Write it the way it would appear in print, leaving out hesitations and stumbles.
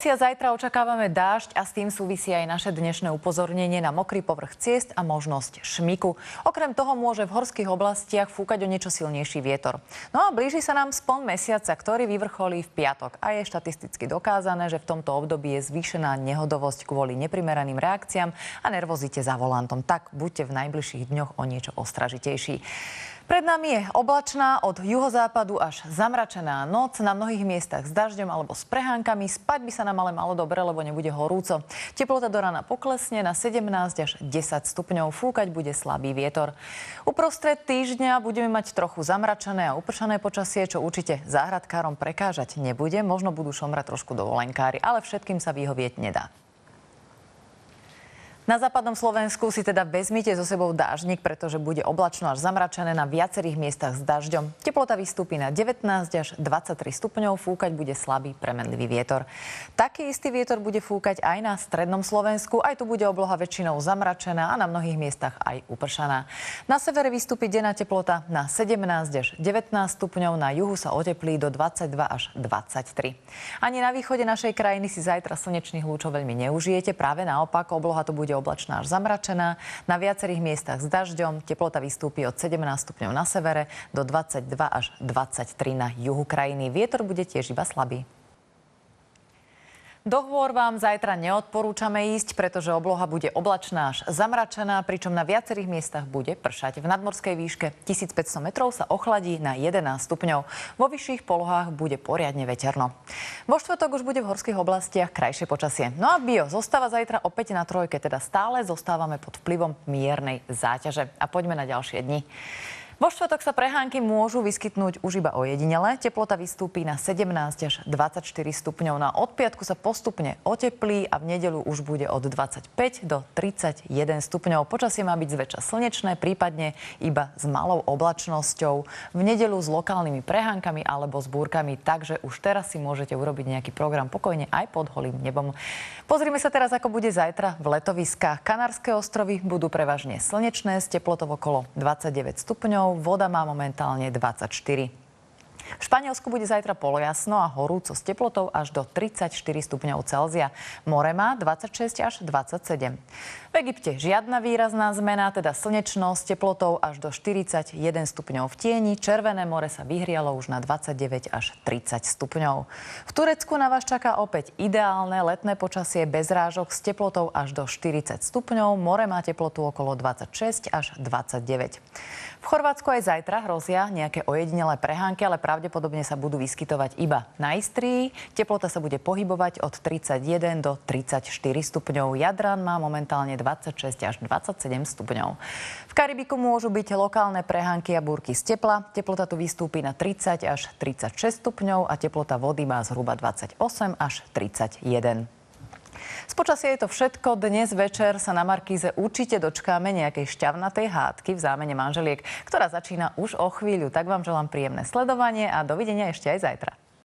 Zajtra očakávame dážď a s tým súvisí aj naše dnešné upozornenie na mokrý povrch ciest a možnosť šmiku. Okrem toho môže v horských oblastiach fúkať o niečo silnejší vietor. No a blíži sa nám spon mesiaca, ktorý vyvrcholí v piatok. A je štatisticky dokázané, že v tomto období je zvýšená nehodovosť kvôli neprimeraným reakciám a nervozite za volantom. Tak buďte v najbližších dňoch o niečo ostražitejší. Pred nami je oblačná od juhozápadu až zamračená noc, na mnohých miestach s dažďom alebo s prehánkami. Spať by sa nám ale malo dobre, lebo nebude horúco. Teplota do rána poklesne na 17 až 10 stupňov. Fúkať bude slabý vietor. Uprostred týždňa budeme mať trochu zamračené a upršané počasie, čo určite záhradkárom prekážať nebude. Možno budú šomrať trošku dovolenkári, ale všetkým sa vyhovieť nedá. Na západnom Slovensku si teda vezmite so sebou dáždnik, pretože bude oblačno až zamračené na viacerých miestach s dažďom. Teplota vystúpi na 19 až 23 stupňov, fúkať bude slabý premenlivý vietor. Taký istý vietor bude fúkať aj na strednom Slovensku, aj tu bude obloha väčšinou zamračená a na mnohých miestach aj upršaná. Na severe vystúpi denná teplota na 17 až 19 stupňov, na juhu sa oteplí do 22 až 23. Ani na východe našej krajiny si zajtra slnečných lúčov veľmi neužijete, práve naopak, obloha to bude oblačná až zamračená. Na viacerých miestach s dažďom teplota vystúpi od 17 stupňov na severe do 22 až 23 na juhu krajiny. Vietor bude tiež iba slabý. Do hôr vám zajtra neodporúčame ísť, pretože obloha bude oblačná až zamračená, pričom na viacerých miestach bude pršať. V nadmorskej výške 1500 metrov sa ochladí na 11 stupňov. Vo vyšších polohách bude poriadne veterno. Vo štvrtok už bude v horských oblastiach krajšie počasie. No a bio zostáva zajtra opäť na trojke, teda stále zostávame pod vplyvom miernej záťaže. A poďme na ďalšie dni. Vo štvrtok sa prehánky môžu vyskytnnúť už iba ojedinele. Teplota vystúpi na 17 až 24 stupňov. Na od piatku sa postupne oteplí a v nedeľu už bude od 25 do 31 stupňov. Počasie má byť zväčša slnečné, prípadne iba s malou oblačnosťou. V nedeľu s lokálnymi prehánkami alebo s búrkami, takže už teraz si môžete urobiť nejaký program pokojne aj pod holým nebom. Pozrime sa teraz, ako bude zajtra v letoviskách. Kanárske ostrovy budú prevažne slnečné s teplotou okolo 29 stupňov. Voda má momentálne 24. V Španielsku bude zajtra polojasno a horúco s teplotou až do 34 stupňov Celzia. More má 26 až 27. V Egypte žiadna výrazná zmena, teda slnečno s teplotou až do 41 stupňov v tieni. Červené more sa vyhrialo už na 29 až 30 stupňov. V Turecku na vás čaká opäť ideálne letné počasie bez rážok s teplotou až do 40 stupňov. More má teplotu okolo 26 až 29. V Chorvátsku aj zajtra hrozia nejaké ojedinelé prehánky, ale pravdepodobne sa budú vyskytovať iba na Istrii. Teplota sa bude pohybovať od 31 do 34 stupňov. Jadran má momentálne 26 až 27 stupňov. V Karibiku môžu byť lokálne prehánky a búrky z tepla. Teplota tu vystúpi na 30 až 36 stupňov a teplota vody má zhruba 28 až 31. Z počasia je to všetko. Dnes večer sa na Markíze určite dočkáme nejakej šťavnatej hádky v zámene manželiek, ktorá začína už o chvíľu. Tak vám želám príjemné sledovanie a dovidenia ešte aj zajtra.